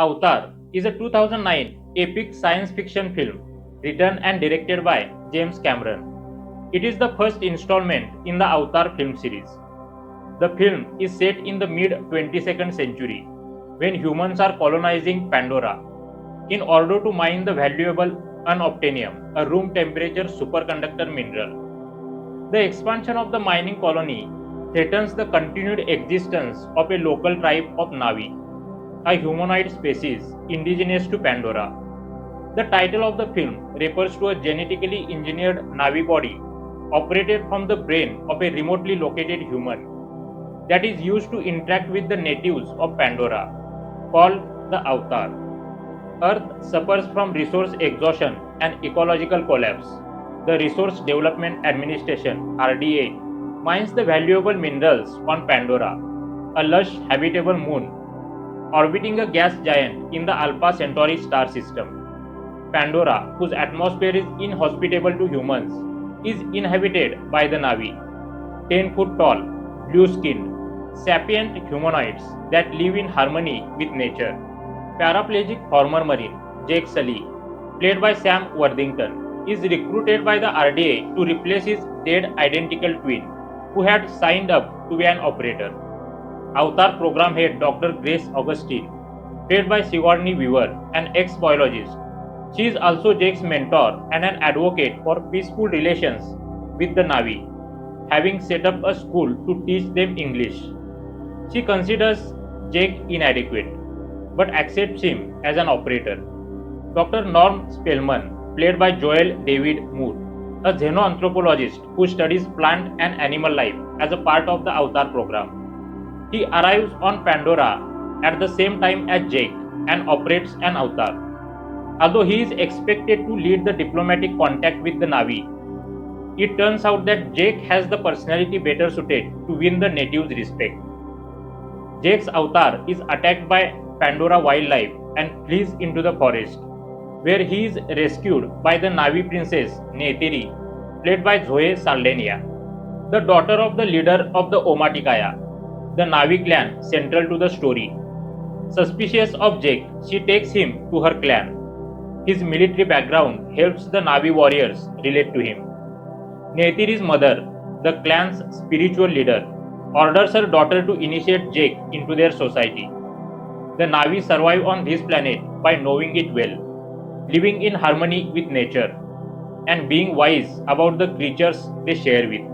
Avatar is a 2009 epic science fiction film written and directed by James Cameron. It is the first installment in the Avatar film series. The film is set in the mid 22nd century when humans are colonizing Pandora in order to mine the valuable unobtainium, a room temperature superconductor mineral. The expansion of the mining colony threatens the continued existence of a local tribe of Navi, a humanoid species indigenous to Pandora. The title of the film refers to a genetically engineered Navi body operated from the brain of a remotely located human that is used to interact with the natives of Pandora, called the Avatar. Earth suffers from resource exhaustion and ecological collapse. The Resource Development Administration (RDA) mines the valuable minerals on Pandora, a lush habitable moon orbiting a gas giant in the Alpha Centauri star system. Pandora, whose atmosphere is inhospitable to humans, is inhabited by the Navi, 10-foot tall, blue-skinned, sapient humanoids that live in harmony with nature. Paraplegic former Marine Jake Sully, played by Sam Worthington, is recruited by the RDA to replace his dead identical twin, who had signed up to be an operator. Avatar program head Dr. Grace Augustine, played by Sigourney Weaver, an ex-biologist. She is also Jake's mentor and an advocate for peaceful relations with the Navi, having set up a school to teach them English. She considers Jake inadequate, but accepts him as an operator. Dr. Norm Spellman, played by Joel David Moore, a xenoanthropologist who studies plant and animal life as a part of the Avatar program. He arrives on Pandora at the same time as Jake and operates an Avatar. Although he is expected to lead the diplomatic contact with the Navi, it turns out that Jake has the personality better suited to win the natives' respect. Jake's Avatar is attacked by Pandora wildlife and flees into the forest, where he is rescued by the Navi princess Neytiri, played by Zoe Saldana, the daughter of the leader of the Omaticaya, the Navi clan central to the story. Suspicious of Jake, she takes him to her clan. His military background helps the Navi warriors relate to him. Neytiri's mother, the clan's spiritual leader, orders her daughter to initiate Jake into their society. The Navi survive on this planet by knowing it well, living in harmony with nature, and being wise about the creatures they share with.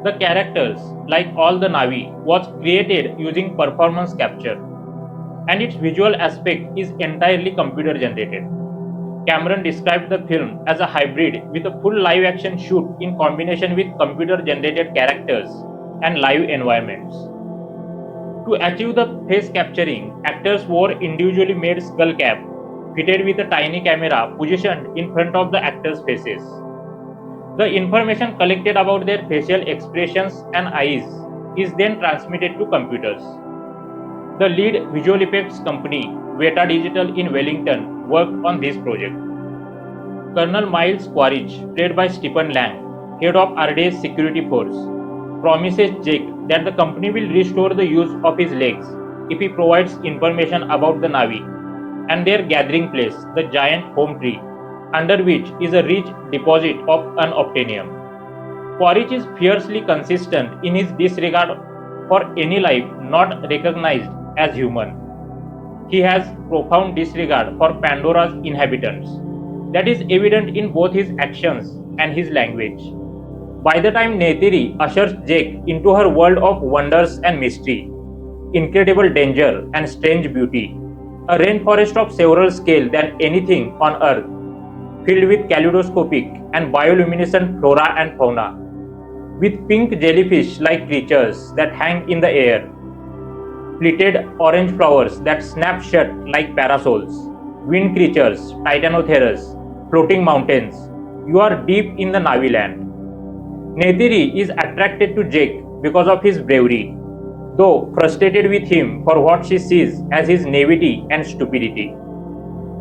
The characters, like all the Navi, was created using performance capture, and its visual aspect is entirely computer generated. Cameron described the film as a hybrid with a full live action shoot in combination with computer generated characters and live environments. To achieve the face capturing, actors wore individually made skull cap fitted with a tiny camera positioned in front of the actors' faces. The information collected about their facial expressions and eyes is then transmitted to computers. The lead visual effects company, Weta Digital in Wellington, worked on this project. Colonel Miles Quaritch, played by Stephen Lang, head of RDA's security force, promises Jake that the company will restore the use of his legs if he provides information about the Navi and their gathering place, the giant home tree, under which is a rich deposit of unobtainium. Quaritch is fiercely consistent in his disregard for any life not recognized as human. He has profound disregard for Pandora's inhabitants. That is evident in both his actions and his language. By the time Neytiri ushers Jake into her world of wonders and mystery, incredible danger and strange beauty, a rainforest of several scale than anything on Earth, filled with kaleidoscopic and bioluminescent flora and fauna, with pink jellyfish-like creatures that hang in the air, pleated orange flowers that snap shut like parasols, wind creatures, titanotheres, floating mountains. You are deep in the Navi land. Neytiri is attracted to Jake because of his bravery, though frustrated with him for what she sees as his naivety and stupidity.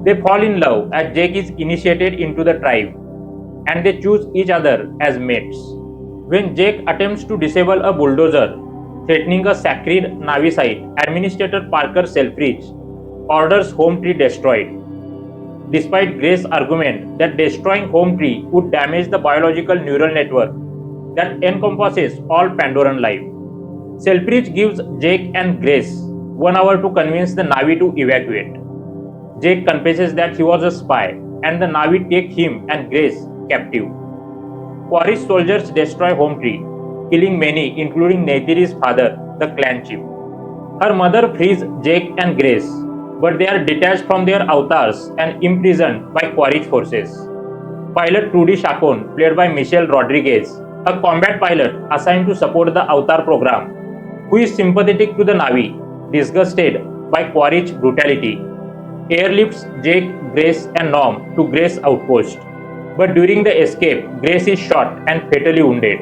They fall in love as Jake is initiated into the tribe, and they choose each other as mates. When Jake attempts to disable a bulldozer threatening a sacred Navi site, Administrator Parker Selfridge orders Home Tree destroyed. Despite Grace's argument that destroying Home Tree would damage the biological neural network that encompasses all Pandoran life, Selfridge gives Jake and Grace 1 hour to convince the Na'vi to evacuate. Jake confesses that he was a spy, and the Na'vi take him and Grace captive. Quaritch soldiers destroy Home Tree, killing many, including Neytiri's father, the clan chief. Her mother frees Jake and Grace, but they are detached from their avatars and imprisoned by Quaritch forces. Pilot Trudy Chacon, played by Michelle Rodriguez, a combat pilot assigned to support the Avatar program, who is sympathetic to the Na'vi, disgusted by Quaritch brutality, airlifts Jake, Grace, and Norm to Grace outpost. But during the escape, Grace is shot and fatally wounded.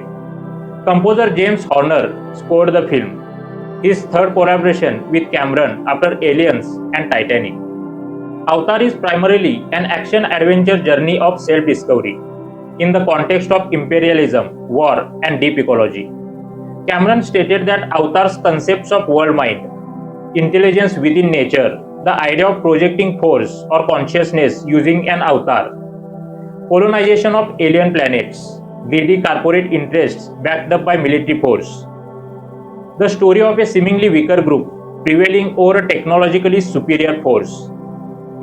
Composer James Horner scored the film, his third collaboration with Cameron after Aliens and Titanic. Avatar is primarily an action-adventure journey of self-discovery in the context of imperialism, war, and deep ecology. Cameron stated that Avatar's concepts of world mind, intelligence within nature, the idea of projecting force or consciousness using an avatar, colonization of alien planets, greedy corporate interests backed up by military force, the story of a seemingly weaker group prevailing over a technologically superior force,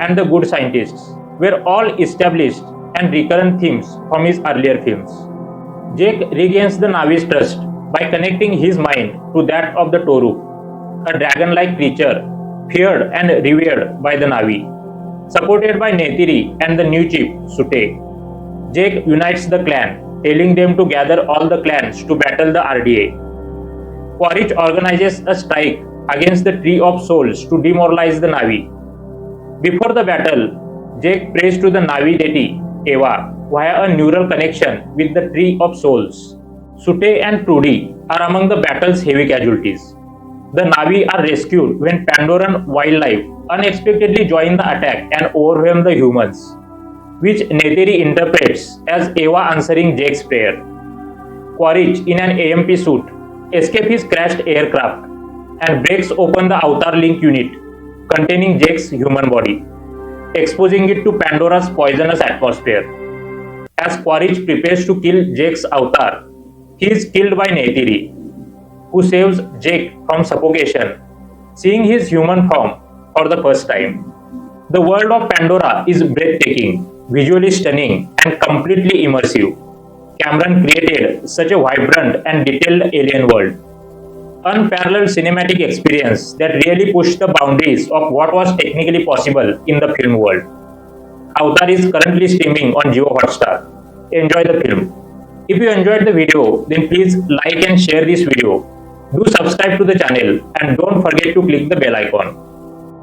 and the good scientists were all established and recurrent themes from his earlier films. Jake regains the Na'vi's trust by connecting his mind to that of the Toru, a dragon-like creature feared and revered by the Na'vi. Supported by Neytiri and the new chief, Sute, Jake unites the clan, telling them to gather all the clans to battle the RDA. Quaritch organizes a strike against the Tree of Souls to demoralize the Na'vi. Before the battle, Jake prays to the Na'vi deity, Eva, via a neural connection with the Tree of Souls. Sute and Trudy are among the battle's heavy casualties. The Na'vi are rescued when Pandoran wildlife unexpectedly join the attack and overwhelm the humans, which Neytiri interprets as Eva answering Jake's prayer. Quaritch, in an AMP suit, escapes his crashed aircraft and breaks open the Avatar Link unit containing Jake's human body, exposing it to Pandora's poisonous atmosphere. As Quaritch prepares to kill Jake's avatar, he is killed by Neytiri, who saves Jake from suffocation, seeing his human form for the first time. The world of Pandora is breathtaking, visually stunning, and completely immersive. Cameron created such a vibrant and detailed alien world, unparalleled cinematic experience that really pushed the boundaries of what was technically possible in the film world. Avatar is currently streaming on Jio Hotstar. Enjoy the film. If you enjoyed the video, then please like and share this video. Do subscribe to the channel and don't forget to click the bell icon.